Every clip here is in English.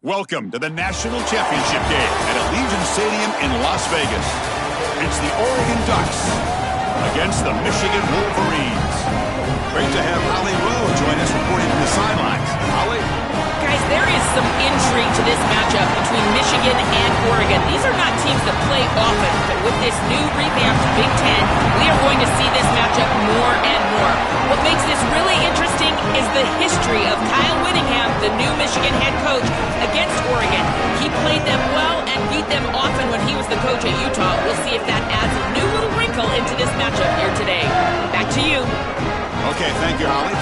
Welcome to the National Championship game at Allegiant Stadium in Las Vegas. It's the Oregon Ducks against the Michigan Wolverines. Great to have Holly Rowe join us reporting from the sidelines. Holly? Guys, there is some intrigue to this matchup between Michigan and Oregon. These are not teams that play often, but with this new revamped Big Ten, we are going to see this matchup more and more. What makes this really interesting is the history of Kyle Whittingham, the new Michigan head coach, against Oregon. He played them well and beat them often when he was the coach at Utah. We'll see if that adds a new little wrinkle into this matchup here today. Back to you. Okay, thank you, Holly.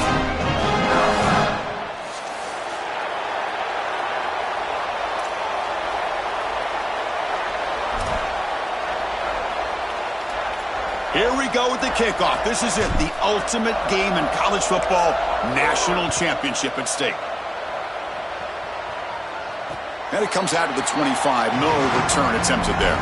Here we go with the kickoff. This is it, the ultimate game in college football, national championship at stake. And it comes out of the 25. No return attempted there.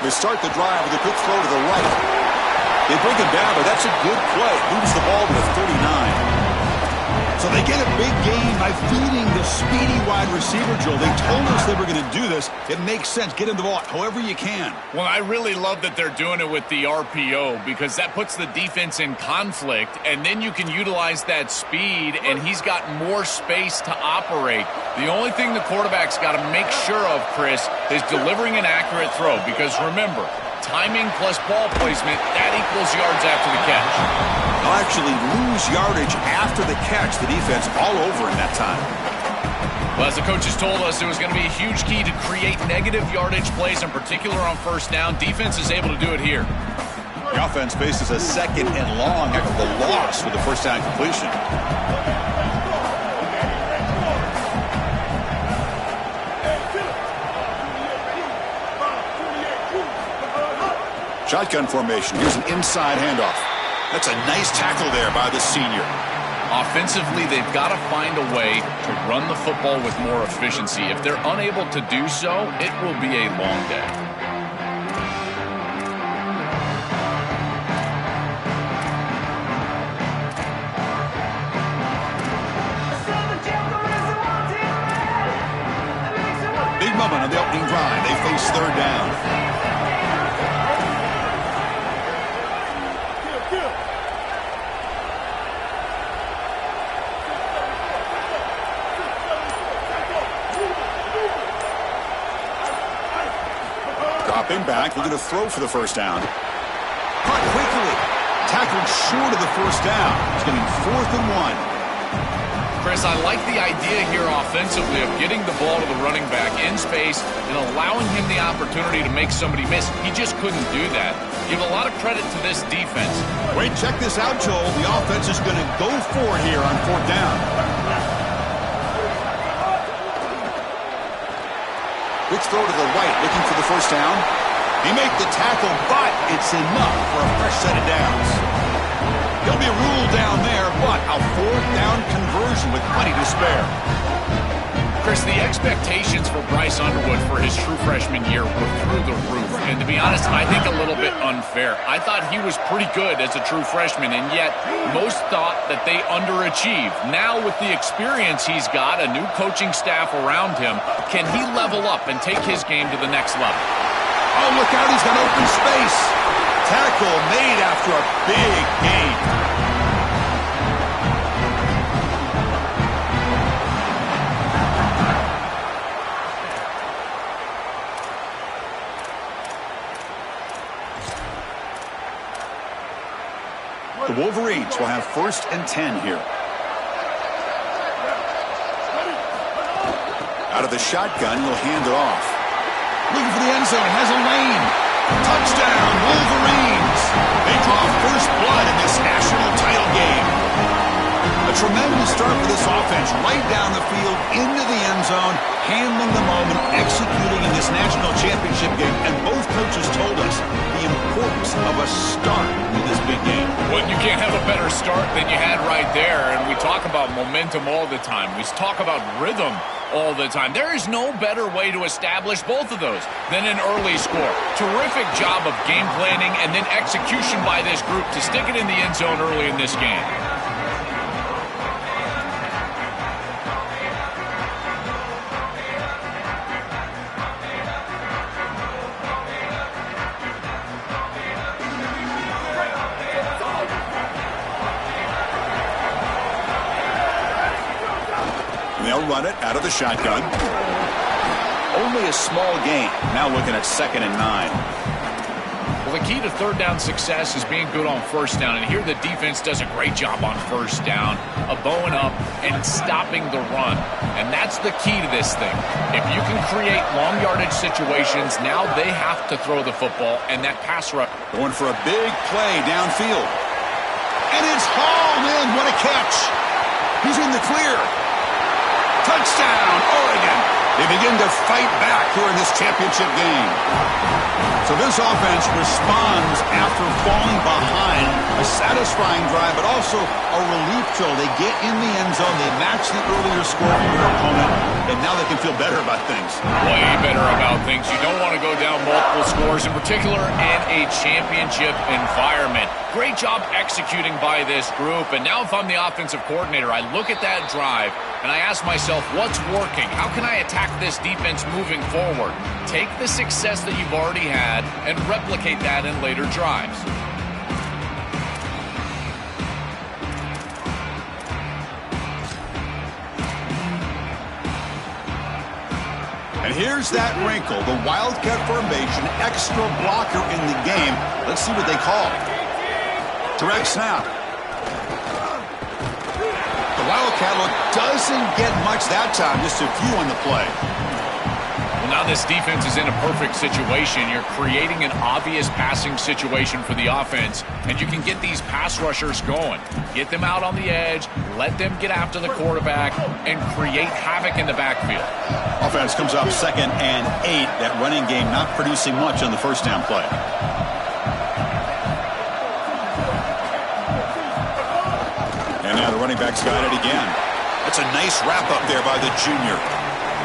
They start the drive with a quick throw to the right. They bring him down, but that's a good play. Moves the ball to the 39. So they get a big gain by feeding the speedy wide receiver, Joel. They told us they were going to do this. It makes sense. Get him the ball however you can. Well, I really love that they're doing it with the RPO because that puts the defense in conflict, and then you can utilize that speed, and he's got more space to operate. The only thing the quarterback's got to make sure of, Chris, is delivering an accurate throw because, remember, timing plus ball placement, that equals yards after the catch. They'll actually lose yardage after the catch. The defense all over in that time. Well, as the coaches told us, it was going to be a huge key to create negative yardage plays, in particular on first down. Defense is able to do it here. The offense faces a second and long after the loss with the first down completion. Shotgun formation. Here's an inside handoff. That's a nice tackle there by the senior. Offensively, they've got to find a way to run the football with more efficiency. If they're unable to do so, it will be a long day. Big moment on the opening drive. They face third down. Dropping back, looking to throw for the first down. Caught quickly. Tackled short of the first down. He's getting 4th and 1. Chris, I like the idea here offensively of getting the ball to the running back in space and allowing him the opportunity to make somebody miss. He just couldn't do that. Give a lot of credit to this defense. Wait, check this out, Joel. The offense is going to go for it here on 4th down. Quick throw to the right, looking for the first down. He made the tackle, but it's enough for a fresh set of downs. He'll be ruled down there, but a 4th down conversion with plenty to spare. Chris, the expectations for Bryce Underwood for his true freshman year were through the roof. And to be honest, I think a little bit unfair. I thought he was pretty good as a true freshman, and yet most thought that they underachieved. Now with the experience he's got, a new coaching staff around him, can he level up and take his game to the next level? Oh, look out, he's got open space. Tackle made after a big gain. The Wolverines will have 1st and 10 here. Out of the shotgun, he'll hand it off. Looking for the end zone, has a lane. Touchdown, Wolverines. They draw first blood in this national title game. A tremendous start for this offense, right down the field, into the end zone, handling the moment, executing in this national championship game. And both coaches told us the importance of a start in this big game. Well, you can't have a better start than you had right there. And we talk about momentum all the time. We talk about rhythm all the time. There is no better way to establish both of those than an early score. Terrific job of game planning and then execution by this group to stick it in the end zone early in this game. They'll run it out of the shotgun. Only a small gain. Now looking at 2nd and 9. Well, the key to third down success is being good on first down. And here the defense does a great job on first down of bowing up and stopping the run. And that's the key to this thing. If you can create long yardage situations, now they have to throw the football, and that pass rush. Going for a big play downfield. And it's hauled in. What a catch. He's in the clear. Touchdown, Oregon. They begin to fight back here in this championship game. So this offense responds after falling behind. A satisfying drive, but also a relief throw. They get in the end zone. They match the earlier score of their opponent, and now they can feel better about things. Way better about things. You don't want to go down multiple scores, in particular in a championship environment. Great job executing by this group. And now if I'm the offensive coordinator, I look at that drive, and I ask myself, what's working? How can I attack this defense moving forward? Take the success that you've already had and replicate that in later drives. And here's that wrinkle, the Wildcat formation, extra blocker in the game. Let's see what they call. Direct snap. The Wildcat look doesn't get much that time, just a few on the play. Well, now this defense is in a perfect situation. You're creating an obvious passing situation for the offense, and you can get these pass rushers going. Get them out on the edge, let them get after the quarterback, and create havoc in the backfield. Offense comes up 2nd and 8. That running game not producing much on the first down play. And now the running back's got it again. That's a nice wrap up there by the junior.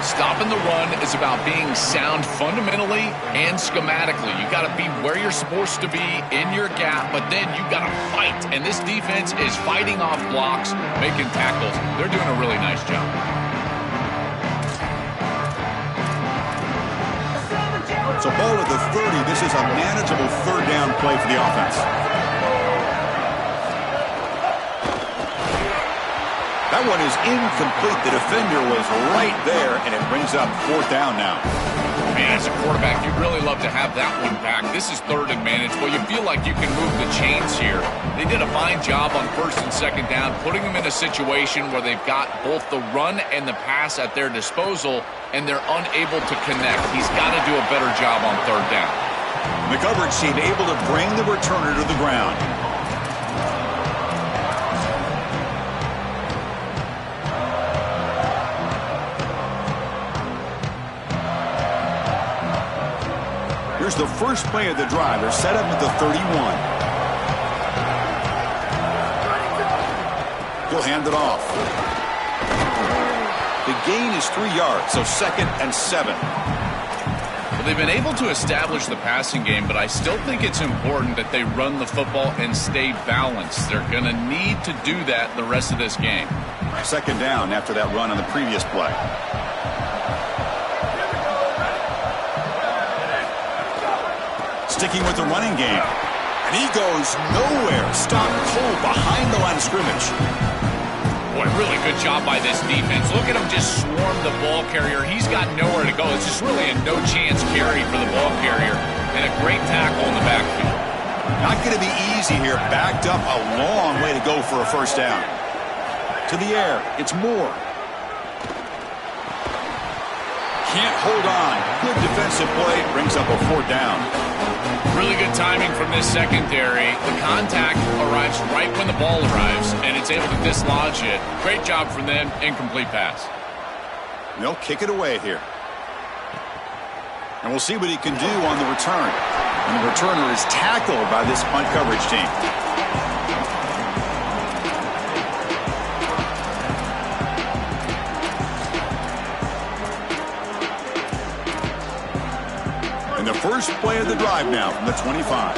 Stopping the run is about being sound fundamentally and schematically. You got to be where you're supposed to be in your gap, but then you got to fight. And this defense is fighting off blocks, making tackles. They're doing a really nice job. So ball at the 30. This is a manageable third down play for the offense. That one is incomplete. The defender was right there, and it brings up 4th down now. Man, as a quarterback, you'd really love to have that one back. This is 3rd and manageable. You feel like you can move the chains here. They did a fine job on 1st and 2nd down, putting them in a situation where they've got both the run and the pass at their disposal, and they're unable to connect. He's got to do a better job on 3rd down. The coverage team able to bring the returner to the ground. Here's the first play of the drive. They're set up at the 31. He'll hand it off. The gain is 3 yards, so 2nd and 7. Well, they've been able to establish the passing game, but I still think it's important that they run the football and stay balanced. They're going to need to do that the rest of this game. 2nd down after that run on the previous play. Sticking with the running game. And he goes nowhere. Stopped cold behind the line of scrimmage. Boy, really good job by this defense. Look at him just swarm the ball carrier. He's got nowhere to go. It's just really a no-chance carry for the ball carrier. And a great tackle in the backfield. Not going to be easy here. Backed up a long way to go for a first down. To the air. It's Moore. Can't hold on. Good defensive play. Brings up a 4th down. Really good timing from this secondary. The contact arrives right when the ball arrives, and it's able to dislodge it. Great job from them. Incomplete pass. They'll kick it away here. And we'll see what he can do on the return. And the returner is tackled by this punt coverage team. And the first play of the drive now from the 25.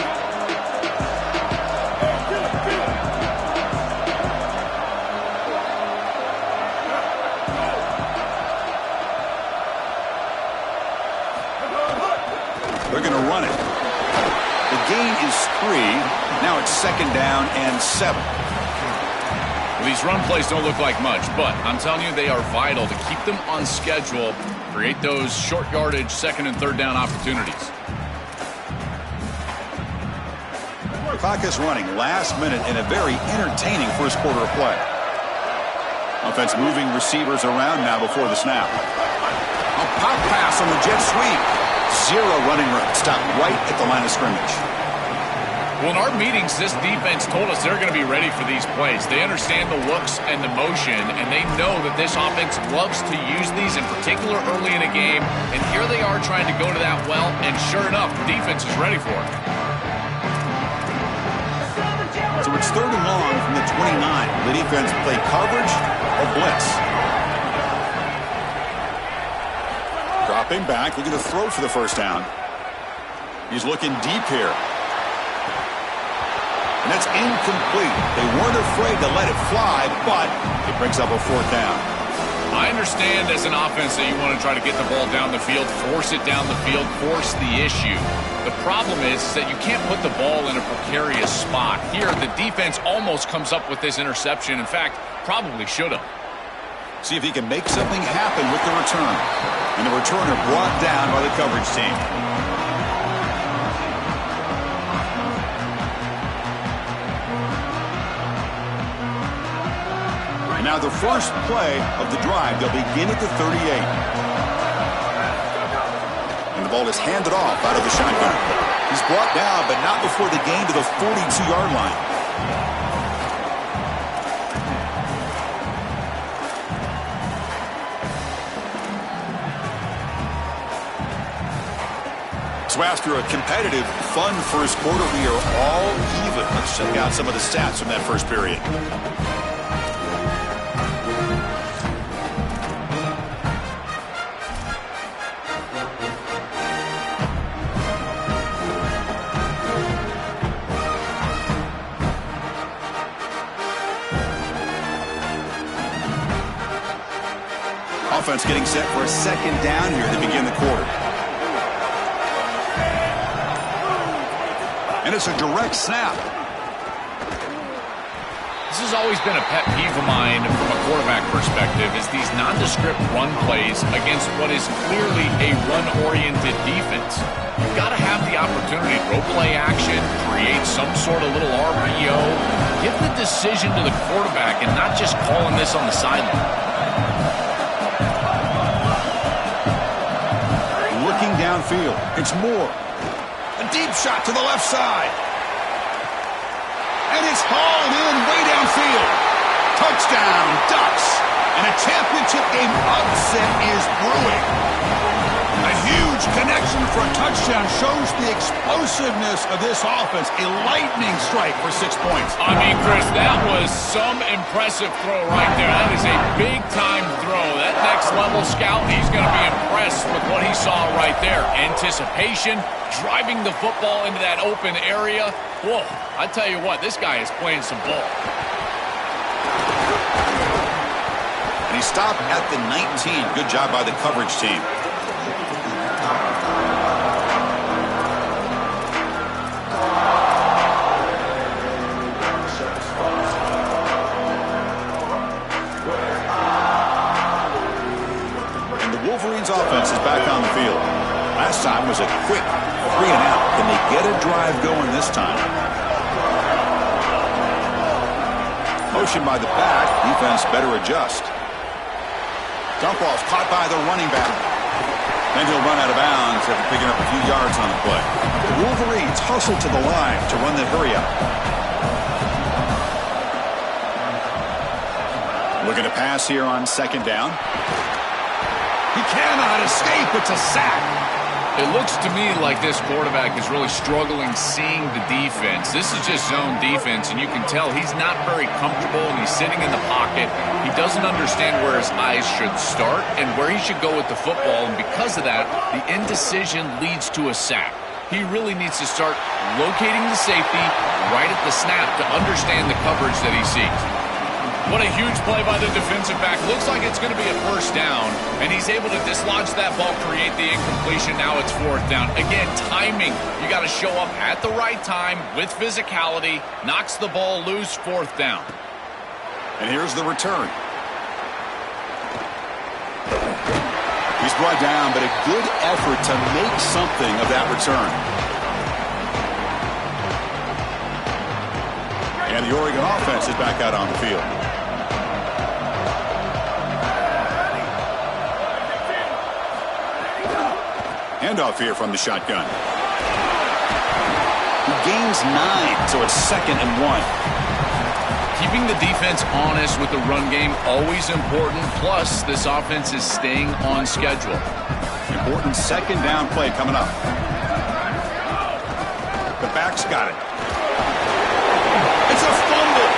They're going to run it. The gain is 3. Now it's 2nd down and 7. Well, these run plays don't look like much, but I'm telling you, they are vital to keep them on schedule, create those short yardage 2nd and 3rd down opportunities. Clock is running last minute in a very entertaining first quarter of play. Offense moving receivers around now before the snap. A pop pass on the jet sweep. 0 running room. Stopped right at the line of scrimmage. Well, in our meetings, this defense told us they're going to be ready for these plays. They understand the looks and the motion, and they know that this offense loves to use these, in particular early in a game. And here they are trying to go to that well, and sure enough, the defense is ready for it. So it's 3rd and long from the 29. The defense play coverage or blitz. Dropping back, looking to throw for the first down. He's looking deep here. And that's incomplete. They weren't afraid to let it fly, but it brings up a 4th down. I understand as an offense that you want to try to get the ball down the field, force it down the field, force the issue. The problem is that you can't put the ball in a precarious spot. Here, the defense almost comes up with this interception. In fact, probably should have. See if he can make something happen with the return. And the returner brought down by the coverage team. And now the first play of the drive. They'll begin at the 38. And the ball is handed off out of the shotgun. He's brought down, but not before the gain to the 42-yard line. So after a competitive, fun first quarter, we are all even. Let's check out some of the stats from that first period. Offense getting set for a 2nd down here to begin the quarter. And it's a direct snap. This has always been a pet peeve of mine from a quarterback perspective, is these nondescript run plays against what is clearly a run-oriented defense. You've got to have the opportunity to go play action, create some sort of little RPO, give the decision to the quarterback and not just calling this on the sideline. Looking downfield, it's Moore. A deep shot to the left side. And it's hauled in way downfield. Touchdown, Ducks. And a championship game upset is brewing. A huge connection for a touchdown shows the explosiveness of this offense. A lightning strike for 6 points. I mean, Chris, that was some impressive throw right there. That is a big-time throw. That next-level scout, he's going to be impressed with what he saw right there. Anticipation, driving the football into that open area. Whoa, I tell you what, this guy is playing some ball. And he stopped at the 19. Good job by the coverage team. Wolverines offense is back on the field. Last time was a quick 3-and-out. Can they get a drive going this time? Motion by the back. Defense better adjust. Dump off caught by the running back. Then he'll run out of bounds after picking up a few yards on the play. The Wolverines hustle to the line to run the hurry-up. Looking to pass here on second down. He cannot escape. It's a sack. It looks to me like this quarterback is really struggling seeing the defense. This is just zone defense, and you can tell he's not very comfortable, and he's sitting in the pocket. He doesn't understand where his eyes should start and where he should go with the football, and because of that, the indecision leads to a sack. He really needs to start locating the safety right at the snap to understand the coverage that he sees. What a huge play by the defensive back. Looks like it's going to be a first down, and he's able to dislodge that ball, create the incompletion. Now it's fourth down. Again, timing. You got to show up at the right time with physicality. Knocks the ball loose, fourth down. And here's the return. He's brought down, but a good effort to make something of that return. And the Oregon offense is back out on the field. Handoff here from the shotgun. He gains 9, so it's 2nd and 1. Keeping the defense honest with the run game, always important. Plus, this offense is staying on schedule. Important second down play coming up. The back's got it. It's a fumble.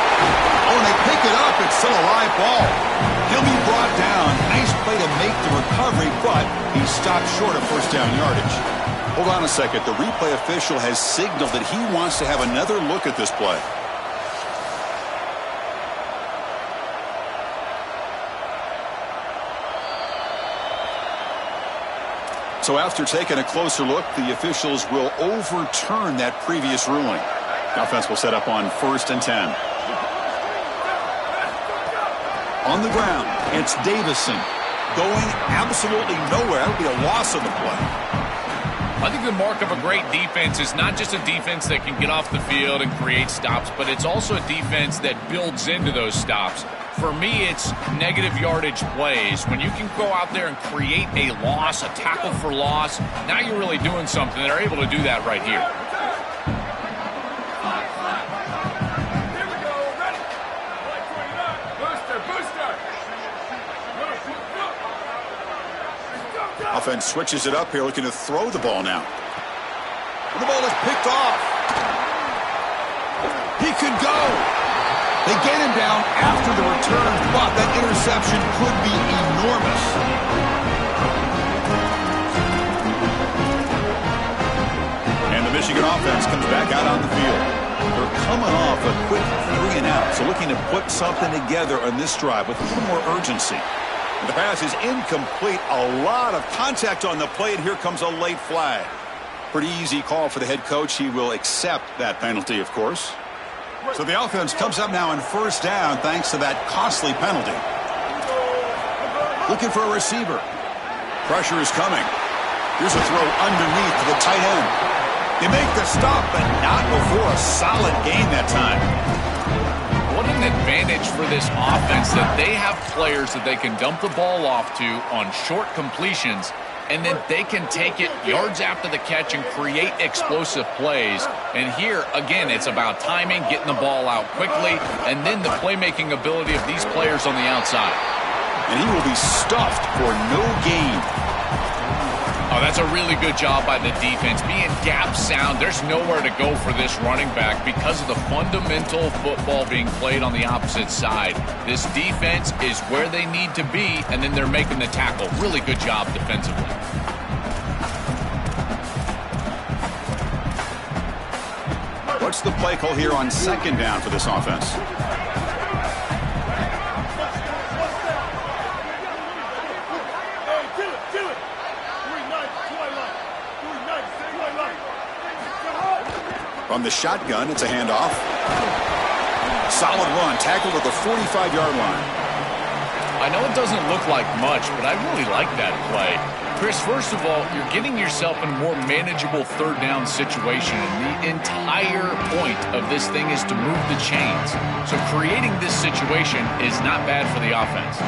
Oh, and they pick it up. It's still a live ball. He'll be brought down. Nice play to make the recovery, but he stopped short of first down yardage. Hold on a second. The replay official has signaled that he wants to have another look at this play. So after taking a closer look, the officials will overturn that previous ruling. The offense will set up on 1st and 10. On the ground, it's Davison going absolutely nowhere. That'll be a loss of the play. I think the mark of a great defense is not just a defense that can get off the field and create stops, but it's also a defense that builds into those stops. For me, it's negative yardage plays. When you can go out there and create a loss, a tackle for loss, now you're really doing something. They're able to do that right here. Offense switches it up here, looking to throw the ball now. The ball is picked off. He could go. They get him down after the return, but that interception could be enormous. And the Michigan offense comes back out on the field. They're coming off a quick 3 and out, so looking to put something together on this drive with a little more urgency. The pass is incomplete. A lot of contact on the play, and here comes a late flag. Pretty easy call for the head coach. He will accept that penalty, of course. So the offense comes up now on first down thanks to that costly penalty. Looking for a receiver. Pressure is coming. Here's a throw underneath to the tight end. They make the stop, but not before a solid gain that time. What an advantage for this offense that they have players that they can dump the ball off to on short completions, and then they can take it yards after the catch and create explosive plays. And here, again, it's about timing, getting the ball out quickly, and then the playmaking ability of these players on the outside. And he will be stuffed for no gain. Oh, that's a really good job by the defense. Being gap sound, there's nowhere to go for this running back because of the fundamental football being played on the opposite side. This defense is where they need to be, and then they're making the tackle. Really good job defensively. What's the play call here on second down for this offense? From the shotgun, it's a handoff. Solid run, tackled at the 45-yard line. I know it doesn't look like much, but I really like that play. Chris, first of all, you're getting yourself in a more manageable third down situation, and the entire point of this thing is to move the chains. So creating this situation is not bad for the offense.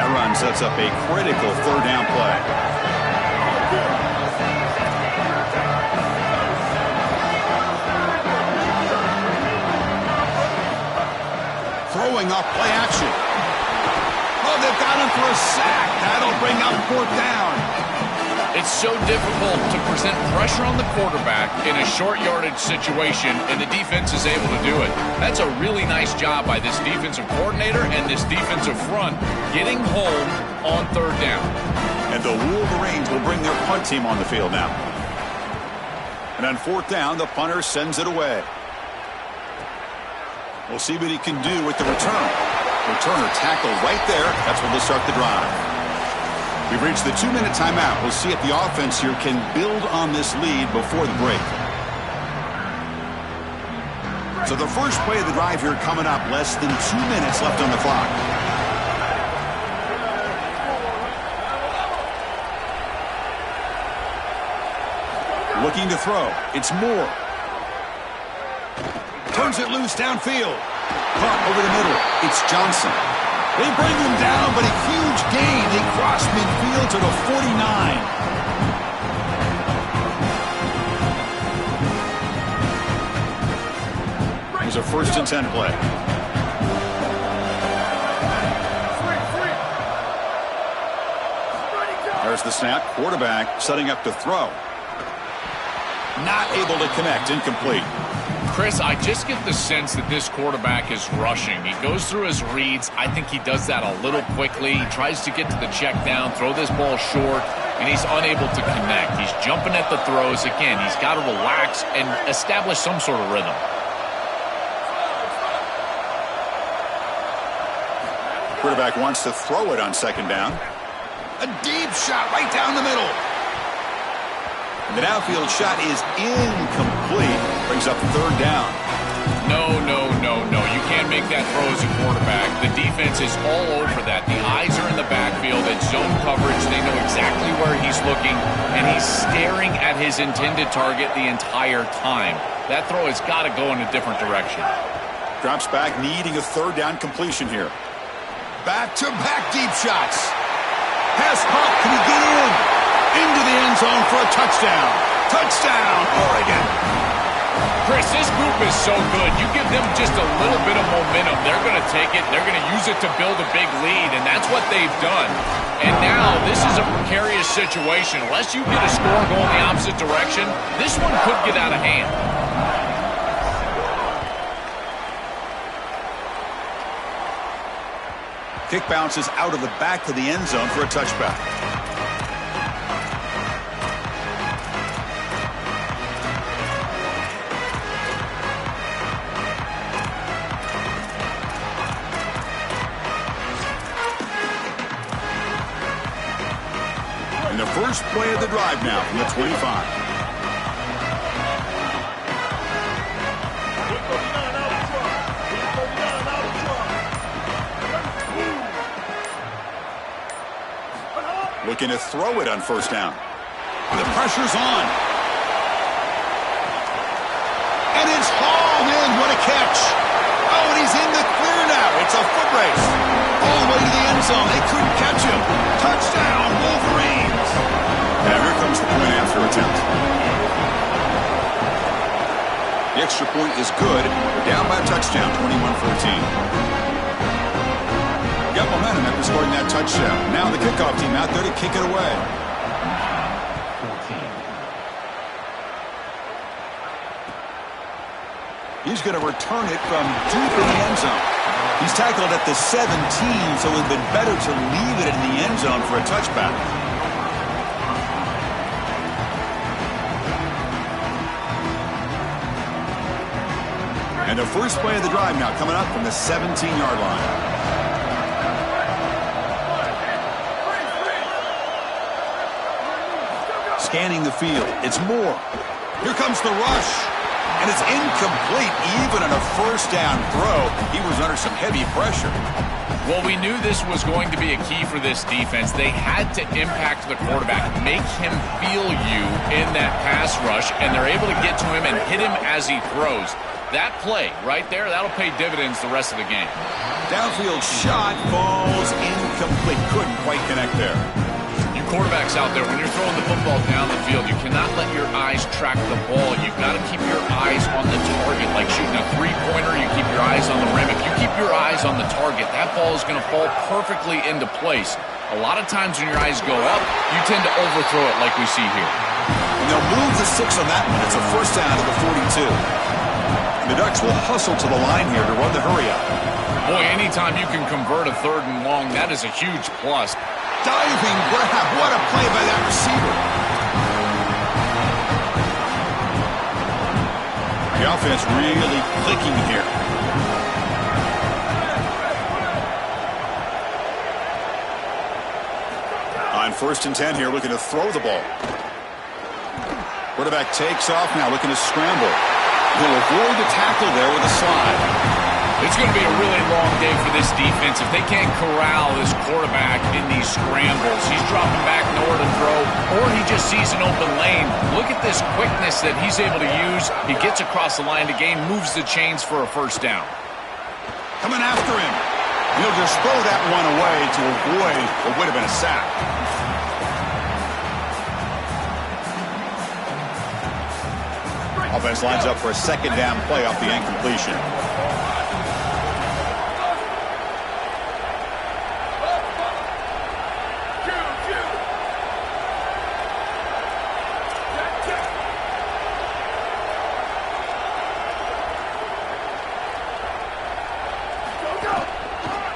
That run sets up a critical third down play. Throwing off play action. Oh, they've got him for a sack. That'll bring up fourth down. It's so difficult to present pressure on the quarterback in a short yardage situation, and the defense is able to do it. That's a really nice job by this defensive coordinator and this defensive front getting home on third down. And the Wolverines will bring their punt team on the field now. And on fourth down, the punter sends it away. We'll see what he can do with the return. Returner tackled right there. That's when they'll start the drive. We've reached the 2-minute timeout. We'll see if the offense here can build on this lead before the break. So the first play of the drive here coming up. Less than 2 minutes left on the clock. Looking to throw. It's Moore. Turns it loose downfield. Caught over the middle. It's Johnson. They bring him down, but a huge gain. They cross midfield to the 49. Here's a 1st and 10 play. There's the snap. Quarterback setting up to throw. Not able to connect. Incomplete. Chris, I just get the sense that this quarterback is rushing. He goes through his reads. I think he does that a little quickly. He tries to get to the check down, throw this ball short, and he's unable to connect. He's jumping at the throws. Again, he's got to relax and establish some sort of rhythm. Quarterback wants to throw it on 2nd down. A deep shot right down the middle. The downfield shot is incomplete. Brings up 3rd down. No. You can't make that throw as a quarterback. The defense is all over that. The eyes are in the backfield. It's zone coverage. They know exactly where he's looking, and he's staring at his intended target the entire time. That throw has got to go in a different direction. Drops back, needing a 3rd down completion here. Back-to-back deep shots. Pass pump. Can he get in? Into the end zone for a touchdown. Touchdown, Oregon. Chris, this group is so good. You give them just a little bit of momentum. They're going to take it. They're going to use it to build a big lead, and that's what they've done. And now this is a precarious situation. Unless you get a score going the opposite direction, this one could get out of hand. Kick bounces out of the back of the end zone for a touchback. And the first play of the drive now from the 25. Looking to throw it on 1st down. The pressure's on. And it's hauled in. What a catch. Oh, and he's in the clear now. It's a foot race. All the way to the end zone. They couldn't catch him. Touchdown, Wolverines. Now here comes the point after attempt. The extra point is good. They're down by a touchdown, 21-14. Got momentum after scoring that touchdown. Now the kickoff team out there to kick it away. He's going to return it from deep in the end zone. He's tackled at the 17, so it would have been better to leave it in the end zone for a touchback. And the first play of the drive now coming up from the 17-yard line. Scanning the field. It's Moore. Here comes the rush. And it's incomplete. Even on a 1st down throw, he was under some heavy pressure. Well, we knew this was going to be a key for this defense. They had to impact the quarterback, make him feel you in that pass rush, and they're able to get to him and hit him as he throws. That play right there, that'll pay dividends the rest of the game. Downfield shot falls incomplete. Couldn't quite connect there. You quarterbacks out there, when you're throwing the football down the field, you cannot let your eyes track the ball. You've got to keep your eyes on the target. Like shooting a three-pointer, you keep your eyes on the rim. If you keep your eyes on the target, that ball is going to fall perfectly into place. A lot of times when your eyes go up, you tend to overthrow it like we see here. And they'll move the 6 on that one. It's a first down to the 42. The Ducks will hustle to the line here to run the hurry-up. Boy, anytime you can convert a 3rd and long, that is a huge plus. Diving grab. What a play by that receiver. The offense really clicking here. On 1st and 10 here, looking to throw the ball. Quarterback takes off now, looking to scramble. He'll avoid the tackle there with a slide. It's going to be a really long day for this defense if they can't corral this quarterback in these scrambles. He's dropping back nowhere to throw, or he just sees an open lane. Look at this quickness that he's able to use. He gets across the line to gain, moves the chains for a first down. Coming after him. He'll just throw that one away to avoid what would have been a sack. Offense lines up for a 2nd down play off the incompletion.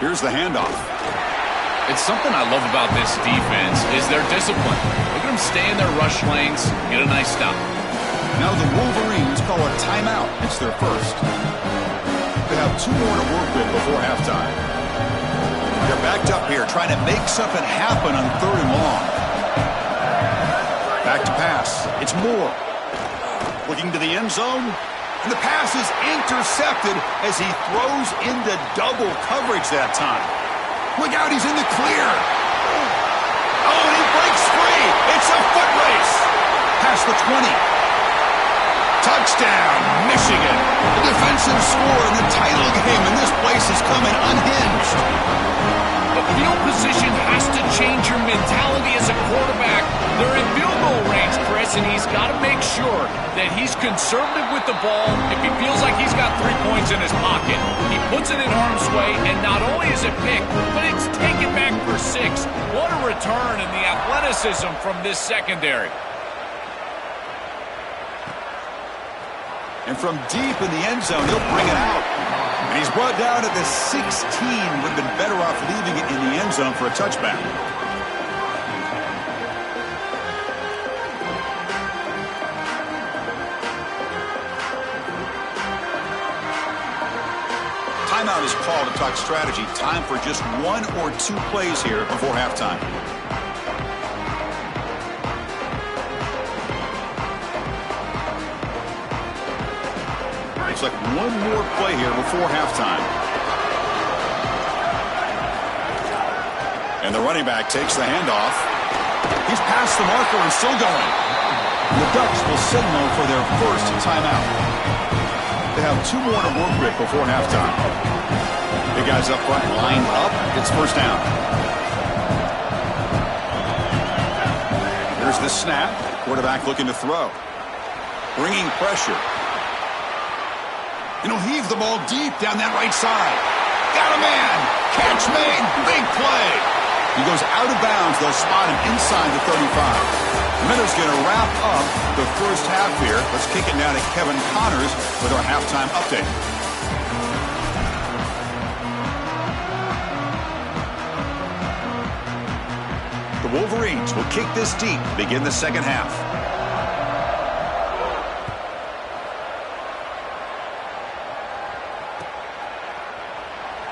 Here's the handoff. It's something I love about this defense is their discipline. Look at them stay in their rush lanes, get a nice stop. Now the Wolverines call a timeout. It's their first. They have 2 more to work with before halftime. They're backed up here trying to make something happen on 3rd and long. Back to pass. It's Moore. Looking to the end zone. And the pass is intercepted as he throws into double coverage that time. Look out, he's in the clear. Oh, and he breaks free. It's a foot race. Past the 20. Touchdown, Michigan. The defensive score in the title game, and this place is coming unhinged. But field position has to change your mentality as a quarterback. They're in field goal range, Chris, and he's got to make sure that he's conservative with the ball. If he feels like he's got 3 points in his pocket, he puts it in harm's way, and not only is it picked, but it's taken back for 6. What a return and the athleticism from this secondary. And from deep in the end zone, he'll bring it out. And he's brought down at the 16. Would have been better off leaving it in the end zone for a touchback. Timeout is called to talk strategy. Time for just 1 or 2 plays here before halftime. Looks like 1 more play here before halftime. And the running back takes the handoff. He's past the marker and still going. The Ducks will signal for their first timeout. They have 2 more to work with before halftime. The guys up front lined up. It's first down. Here's the snap. Quarterback looking to throw. Bringing pressure. And he'll heave the ball deep down that right side. Got a man. Catch made. Big play. He goes out of bounds. They'll spot him inside the 35. Miller's going to wrap up the first half here. Let's kick it now to Kevin Connors with our halftime update. The Wolverines will kick this deep, begin the second half.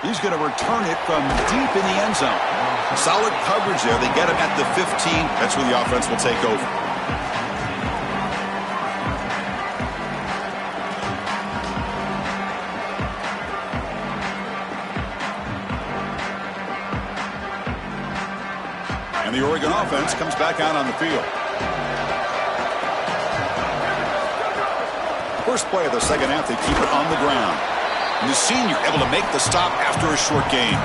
He's going to return it from deep in the end zone. Solid coverage there. They get him at the 15. That's where the offense will take over. And the Oregon offense comes back out on the field. First play of the second half, they keep it on the ground. And the senior able to make the stop after a short gain.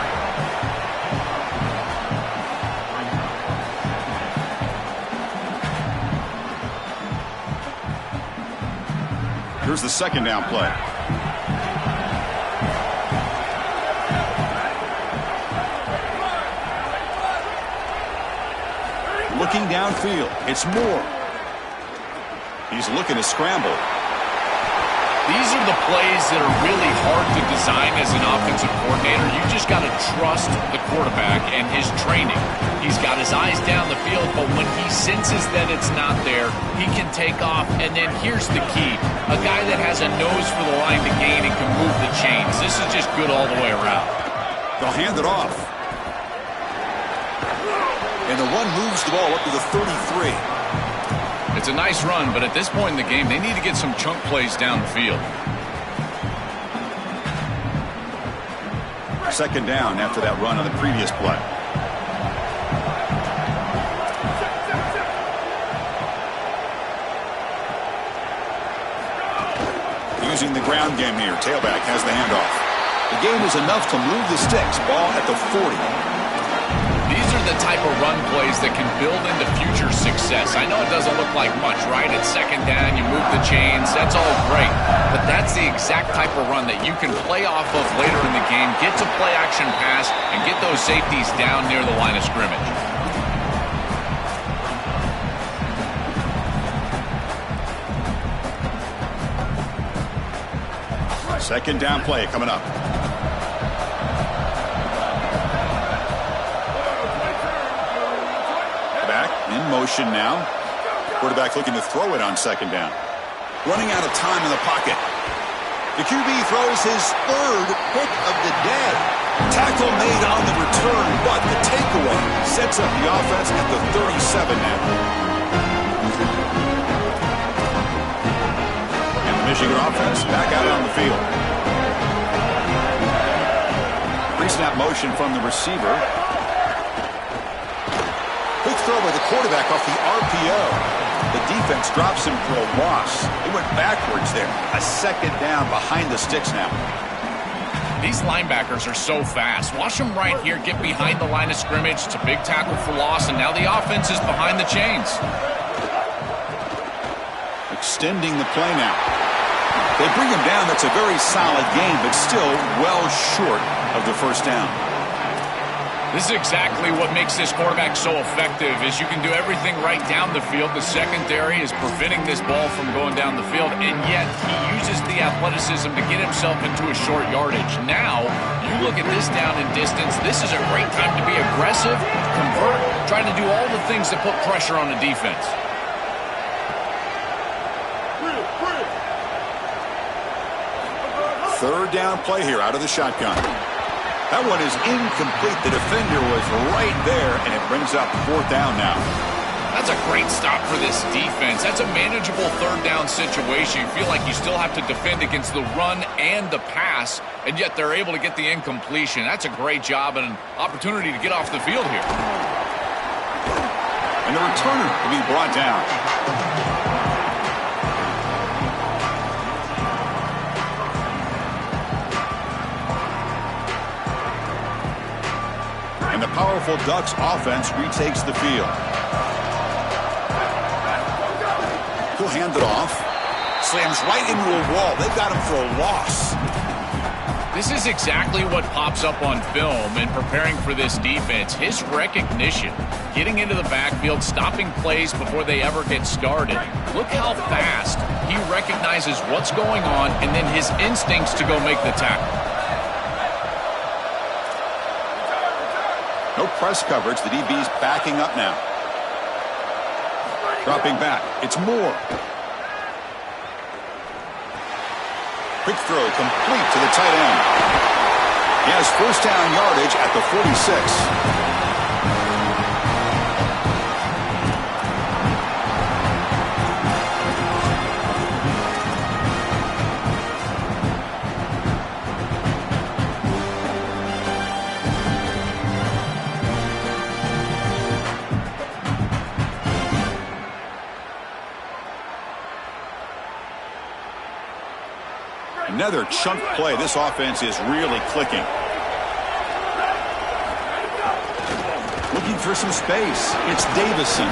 Here's the second down play. Looking downfield, it's Moore. He's looking to scramble. These are the plays that are really hard to design as an offensive coordinator. You just got to trust the quarterback and his training. He's got his eyes down the field, but when he senses that it's not there, he can take off. And then here's the key. A guy that has a nose for the line to gain and can move the chains. This is just good all the way around. They'll hand it off. And the one moves the ball up to the 33. It's a nice run, but at this point in the game, they need to get some chunk plays down the field. Second down after that run on the previous play. Using the ground game here. Tailback has the handoff. The game is enough to move the sticks. Ball at the 40. These are the type of run plays that can build into future success. I know it doesn't look like much, right? It's second down, you move the chains, that's all great. But that's the exact type of run that you can play off of later in the game, get to play action pass, and get those safeties down near the line of scrimmage. Second down play coming up. In motion now. Quarterback looking to throw it on second down. Running out of time in the pocket. The QB throws his third pick of the day. Tackle made on the return, but the takeaway sets up the offense at the 37 now. And the Michigan offense back out on the field. Pre-snap motion from the receiver. Quick throw by the quarterback off the RPO. The defense drops him for a loss. They went backwards there. A second down behind the sticks now. These linebackers are so fast. Watch them right here get behind the line of scrimmage. It's a big tackle for loss, and now the offense is behind the chains. Extending the play now. They bring him down. That's a very solid game, but still well short of the first down. This is exactly what makes this quarterback so effective is you can do everything right down the field. The secondary is preventing this ball from going down the field, and yet he uses the athleticism to get himself into a short yardage. Now, you look at this down and distance, this is a great time to be aggressive, convert, try to do all the things that put pressure on the defense. Third down play here out of the shotgun. That one is incomplete. The defender was right there, and it brings up fourth down now. That's a great stop for this defense. That's a manageable third down situation. You feel like you still have to defend against the run and the pass, and yet they're able to get the incompletion. That's a great job and an opportunity to get off the field here. And the returner will be brought down. And the powerful Ducks offense retakes the field. He'll hand it off. Slams right into a wall. They've got him for a loss. This is exactly what pops up on film in preparing for this defense. His recognition, getting into the backfield, stopping plays before they ever get started. Look how fast he recognizes what's going on and then his instincts to go make the tackle. No press coverage. The DB's backing up now. Dropping back. It's Moore. Quick throw complete to the tight end. He has first down yardage at the 46. Another chunk play. This offense is really clicking. Looking for some space. It's Davison.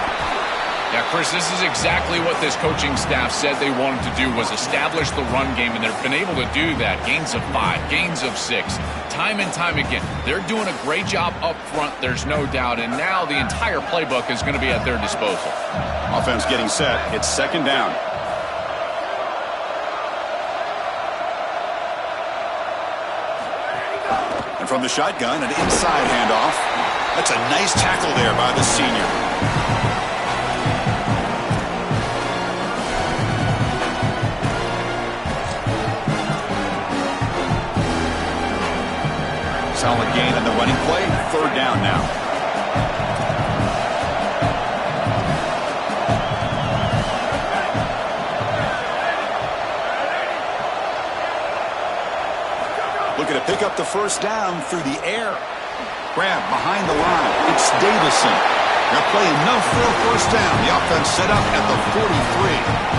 Yeah, Chris, this is exactly what this coaching staff said they wanted to do, was establish the run game, and they've been able to do that. Gains of 5, gains of 6, time and time again. They're doing a great job up front, there's no doubt, and now the entire playbook is going to be at their disposal. Offense getting set. It's second down. And from the shotgun, an inside handoff. That's a nice tackle there by the senior. Solid gain on the running play. Third down now. Looking to pick up the first down through the air. Grab behind the line. It's Davison. They're playing enough for a first down. The offense set up at the 43.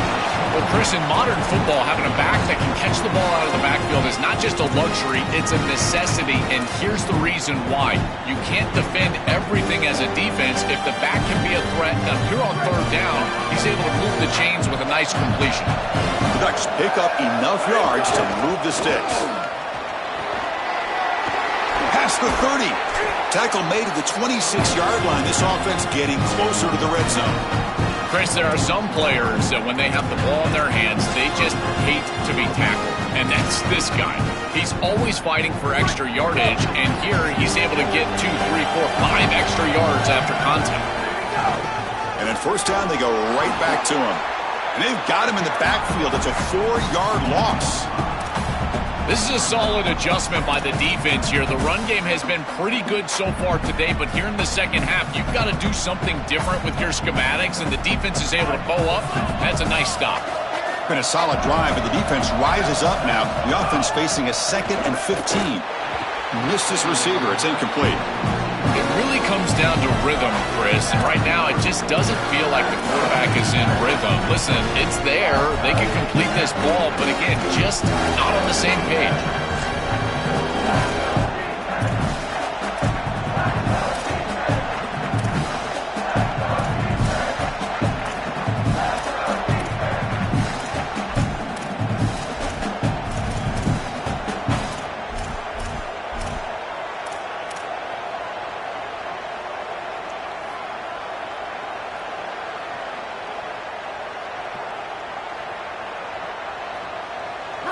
Well, Chris, in modern football, having a back that can catch the ball out of the backfield is not just a luxury, it's a necessity, and here's the reason why. You can't defend everything as a defense if the back can be a threat. Now, here on third down, he's able to move the chains with a nice completion. The Ducks pick up enough yards to move the sticks. Past the 30. Tackle made at the 26-yard line. This offense getting closer to the red zone. Chris, there are some players that when they have the ball in their hands, they just hate to be tackled. And that's this guy. He's always fighting for extra yardage, and here he's able to get 2, 3, 4, 5 extra yards after contact. And at first down, they go right back to him. And they've got him in the backfield. It's a 4-yard loss. This is a solid adjustment by the defense here. The run game has been pretty good so far today, but here in the second half, you've got to do something different with your schematics, and the defense is able to bow up. That's a nice stop. Been a solid drive, but the defense rises up now. The offense facing a 2nd and 15. Missed his receiver. It's incomplete. It really comes down to rhythm, Chris, and right now it just doesn't feel like the quarterback is in rhythm. Listen, it's there. They can complete this ball, but again, just not on the same page.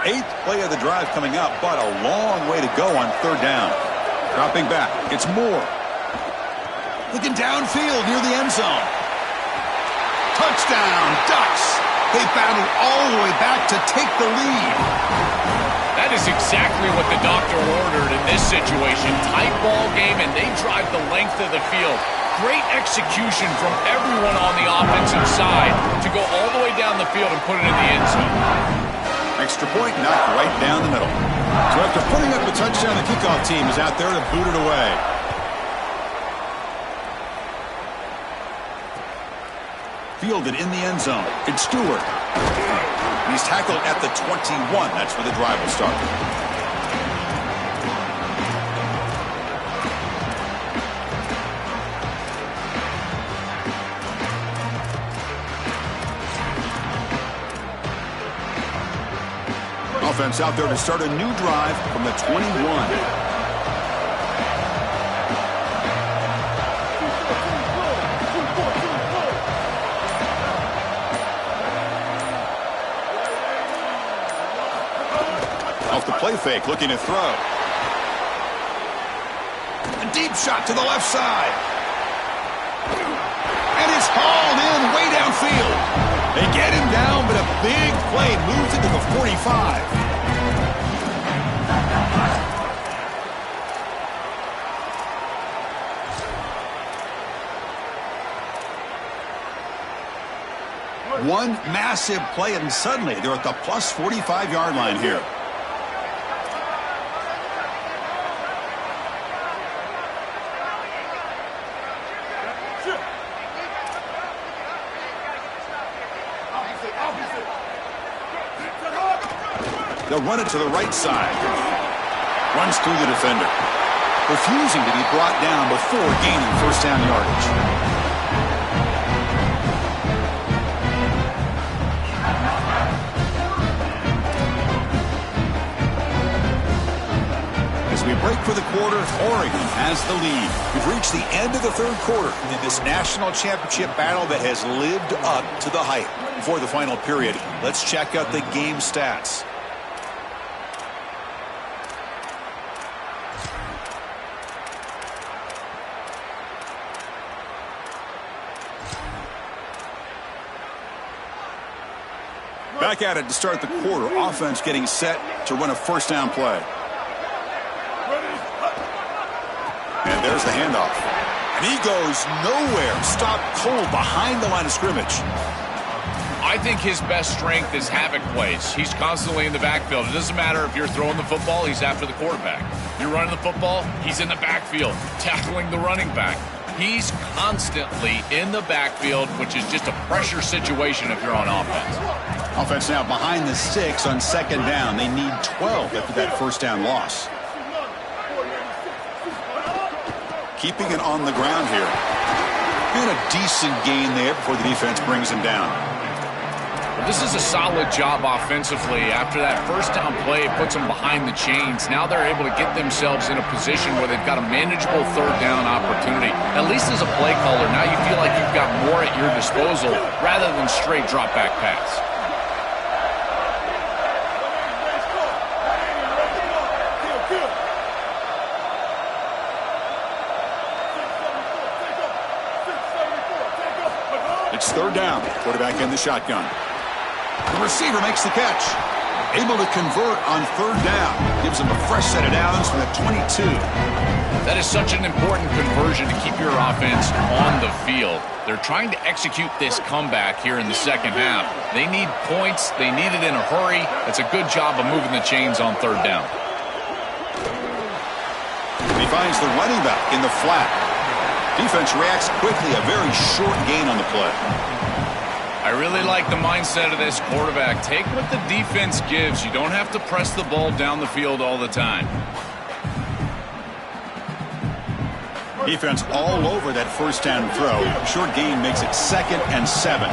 Eighth play of the drive coming up, but a long way to go on third down. Dropping back. It's Moore. Looking downfield near the end zone. Touchdown, Ducks. They battled all the way back to take the lead. That is exactly what the doctor ordered in this situation. Tight ball game, and they drive the length of the field. Great execution from everyone on the offensive side to go all the way down the field and put it in the end zone. Extra point knocked right down the middle. So after putting up a touchdown, the kickoff team is out there to boot it away. Fielded in the end zone. It's Stewart. He's tackled at the 21. That's where the drive will start. Offense out there to start a new drive from the 21. Off the play fake, looking to throw. A deep shot to the left side. And it's hauled in way downfield. They get him down, but a big play moves into the 45. One massive play, and suddenly they're at the plus 45-yard line here. They'll run it to the right side. Runs through the defender. Refusing to be brought down before gaining first down yardage. As we break for the quarter, Oregon has the lead. We've reached the end of the third quarter in this national championship battle that has lived up to the hype. Before the final period, let's check out the game stats. Back at it to start the quarter. Offense getting set to run a first down play. And there's the handoff. And he goes nowhere. Stopped cold behind the line of scrimmage. I think his best strength is havoc plays. He's constantly in the backfield. It doesn't matter if you're throwing the football, he's after the quarterback. You're running the football, he's in the backfield, tackling the running back. He's constantly in the backfield, which is just a pressure situation if you're on offense. Offense now behind the 6 on second down. They need 12 after that first down loss. Keeping it on the ground here. And a decent gain there before the defense brings him down. Well, this is a solid job offensively. After that first down play, it puts them behind the chains. Now they're able to get themselves in a position where they've got a manageable third down opportunity. At least as a play caller, now you feel like you've got more at your disposal rather than straight drop back pass. It's third down. Quarterback in the shotgun. The receiver makes the catch. Able to convert on third down. Gives him a fresh set of downs from the 22. That is such an important conversion to keep your offense on the field. They're trying to execute this comeback here in the second half. They need points. They need it in a hurry. It's a good job of moving the chains on third down. He finds the running back in the flat. Defense reacts quickly. A very short gain on the play. I really like the mindset of this quarterback. Take what the defense gives. You don't have to press the ball down the field all the time. Defense all over that first down throw. Short gain makes it 2nd and 7.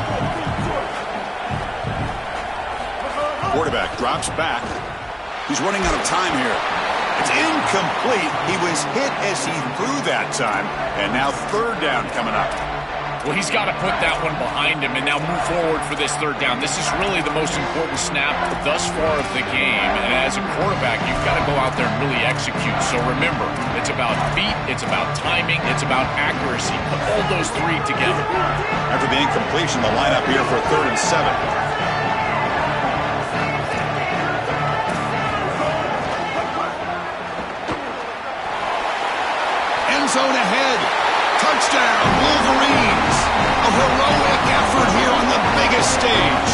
Quarterback drops back. He's running out of time here. It's incomplete. He was hit as he threw that time. And now third down coming up. Well, he's got to put that one behind him and now move forward for this third down. This is really the most important snap thus far of the game. And as a quarterback, you've got to go out there and really execute. So remember, it's about feet, it's about timing, it's about accuracy. Put all those three together. After the incompletion, the lineup here for 3rd and 7. End zone ahead. Touchdown, Wolverines. A heroic effort here on the biggest stage.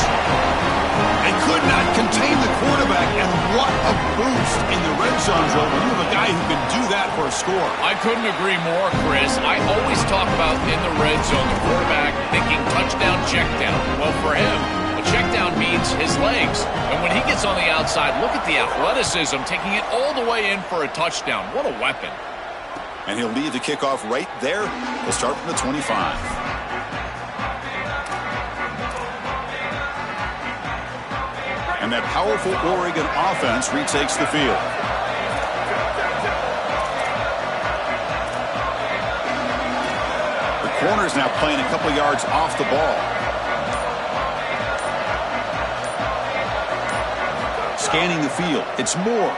They could not contain the quarterback, and what a boost in the red zone, Joe. You have a guy who can do that for a score. I couldn't agree more, Chris. I always talk about in the red zone, the quarterback thinking touchdown, check down. Well, for him, a check down means his legs. And when he gets on the outside, look at the athleticism, taking it all the way in for a touchdown. What a weapon. And he'll lead the kickoff right there. He'll start from the 25. And that powerful Oregon offense retakes the field. The corner's now playing a couple yards off the ball. Scanning the field. It's Moore.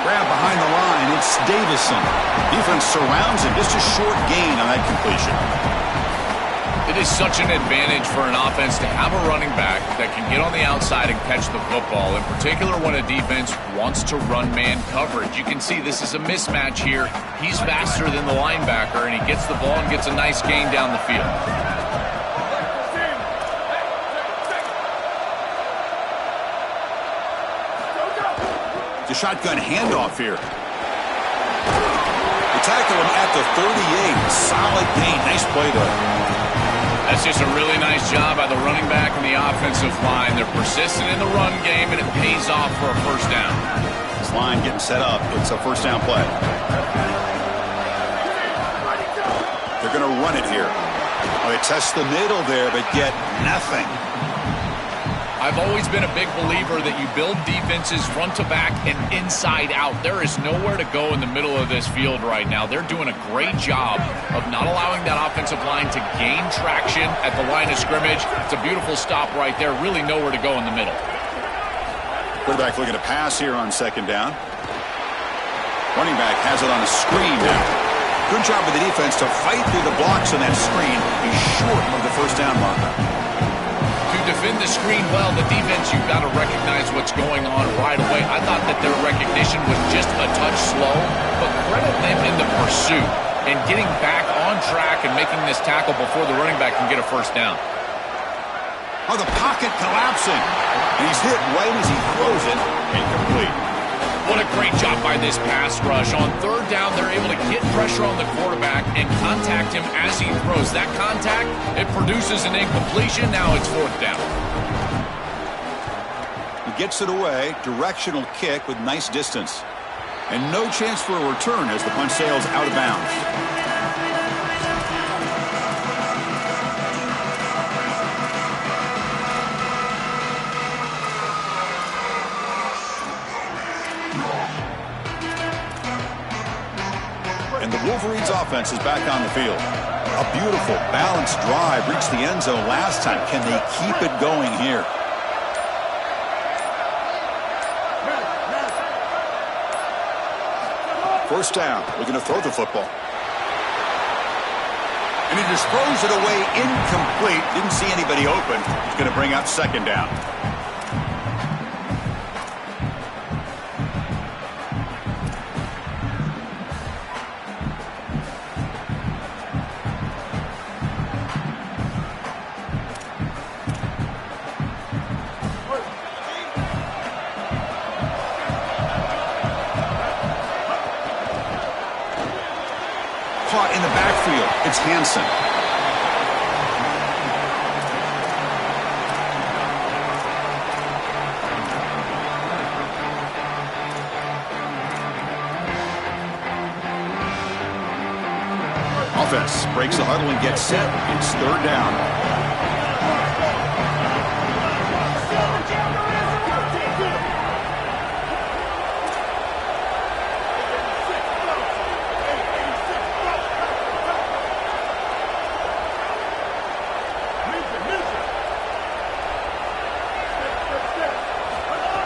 Grab behind the line. It's Davison. Defense surrounds him. Just a short gain on that completion. It is such an advantage for an offense to have a running back that can get on the outside and catch the football, in particular when a defense wants to run man coverage. You can see this is a mismatch here. He's faster than the linebacker, and he gets the ball and gets a nice gain down the field. The shotgun handoff here. They tackle him at the 38. Solid gain. Nice play there. That's just a really nice job by the running back and the offensive line. They're persistent in the run game, and it pays off for a first down. This line getting set up. It's a first down play. They're going to run it here. Oh, they test the middle there, but get nothing. I've always been a big believer that you build defenses front to back and inside out. There is nowhere to go in the middle of this field right now. They're doing a great job of not allowing that offensive line to gain traction at the line of scrimmage. It's a beautiful stop right there. Really nowhere to go in the middle. Quarterback looking to pass here on second down. Running back has it on a screen now. Good job with the defense to fight through the blocks on that screen. He's short of the first down marker. Defend the screen well. The defense, you've got to recognize what's going on right away. I thought that their recognition was just a touch slow, but credit them in the pursuit and getting back on track and making this tackle before the running back can get a first down. Oh, the pocket collapsing. And he's hit right as he throws it. Incomplete. What a great job by this pass rush. On third down, they're able to get pressure on the quarterback and contact him as he throws. That contact, it produces an incompletion. Now it's fourth down. He gets it away. Directional kick with nice distance. And no chance for a return as the punt sails out of bounds. And the Wolverines offense is back on the field. A beautiful, balanced drive reached the end zone last time. Can they keep it going here? First down. Looking to throw the football. And he just throws it away incomplete. Didn't see anybody open. He's going to bring up second down. Caught in the backfield. It's Hansen. Offense breaks the huddle and gets set. It's third down.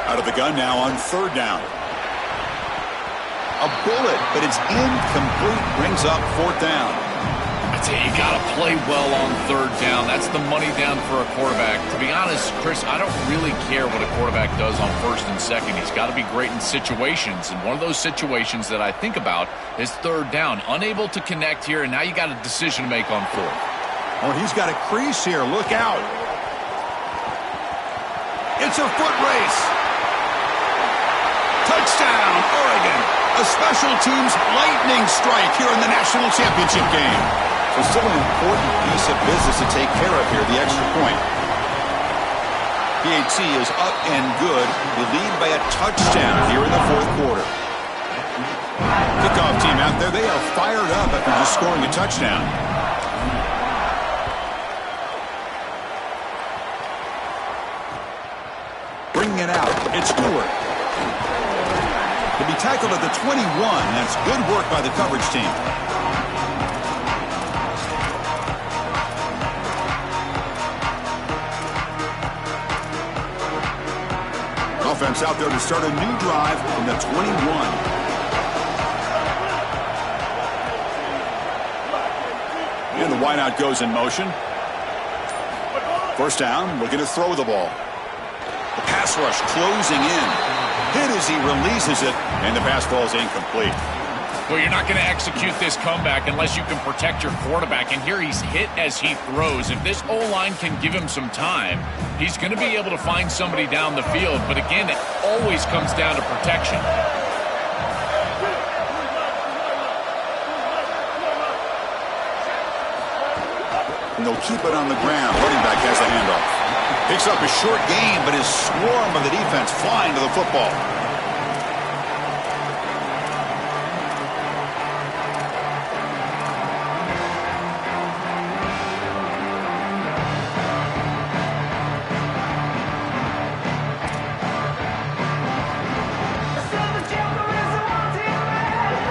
Out of the gun now on third down. A bullet, but it's incomplete. Brings up fourth down. I tell you, you got to play well on third down. That's the money down for a quarterback. To be honest, Chris, I don't really care what a quarterback does on first and second. He's got to be great in situations. And one of those situations that I think about is third down. Unable to connect here, and now you got a decision to make on fourth. Oh, he's got a crease here. Look out. It's a foot race. Touchdown, Oregon. A special teams lightning strike here in the national championship game. So still an important piece of business to take care of here, the extra point. PAT is up and good. They lead by a touchdown here in the fourth quarter. Kickoff team out there, they are fired up after just scoring a touchdown. Bringing it out, it's Stewart. To be tackled at the 21. That's good work by the coverage team. Offense out there to start a new drive from the 21. And the wideout goes in motion. First down, looking to throw the ball. The pass rush closing in. Hit as he releases it, and the pass ball is incomplete. Well, you're not going to execute this comeback unless you can protect your quarterback. And here he's hit as he throws. If this O-line can give him some time, he's going to be able to find somebody down the field. But again, it always comes down to protection. and they'll keep it on the ground. Running back has the handoff. Picks up a short gain, but his swarm of the defense flying to the football.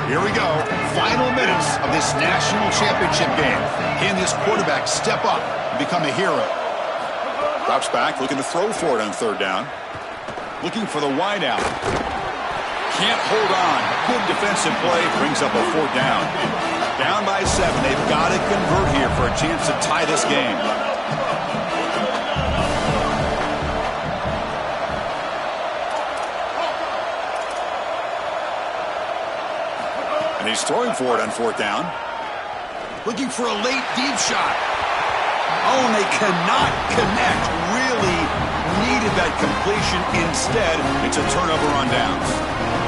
Here we go. Final minutes of this national championship game. Can this quarterback step up and become a hero? Drops back, looking to throw for it on third down. Looking for the wide out. Can't hold on. Good defensive play. Brings up a fourth down. Down by 7. They've got to convert here for a chance to tie this game. And he's throwing for it on fourth down. Looking for a late deep shot. Oh, and they cannot connect. Really needed that completion. Instead, it's a turnover on downs.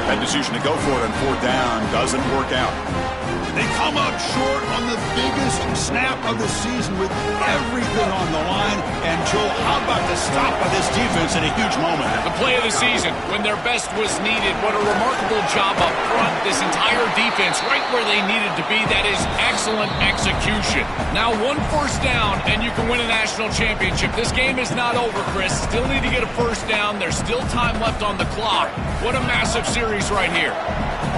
That decision to go for it on fourth down doesn't work out. They come up short on the biggest snap of the season with everything on the line. And, Joel, how about the stop by this defense in a huge moment? The play of the season, when their best was needed. What a remarkable job up front. This entire defense right where they needed to be. That is excellent execution. Now 1 first down, and you can win a national championship. This game is not over, Chris. Still need to get a first down. There's still time left on the clock. What a massive series right here.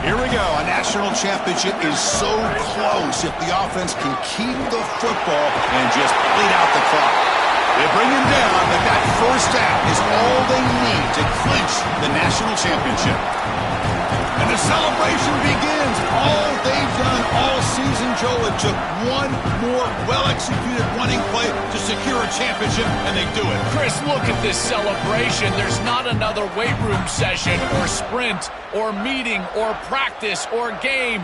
Here we go. A national championship is so close if the offense can keep the football and just bleed out the clock. They bring him down, but that first down is all they need to clinch the national championship. And the celebration begins. All they've done all season, Joe, it took one more well-executed running play to secure a championship, and they do it. Chris, look at this celebration. There's not another weight room session or sprint or meeting or practice or game.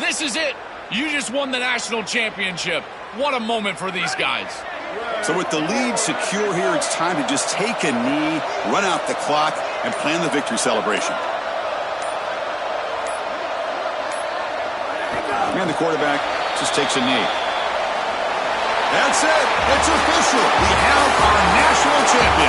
This is it. You just won the national championship. What a moment for these guys. So with the lead secure here, it's time to just take a knee, run out the clock, and plan the victory celebration. And the quarterback just takes a knee. That's it. It's official. We have our national champion.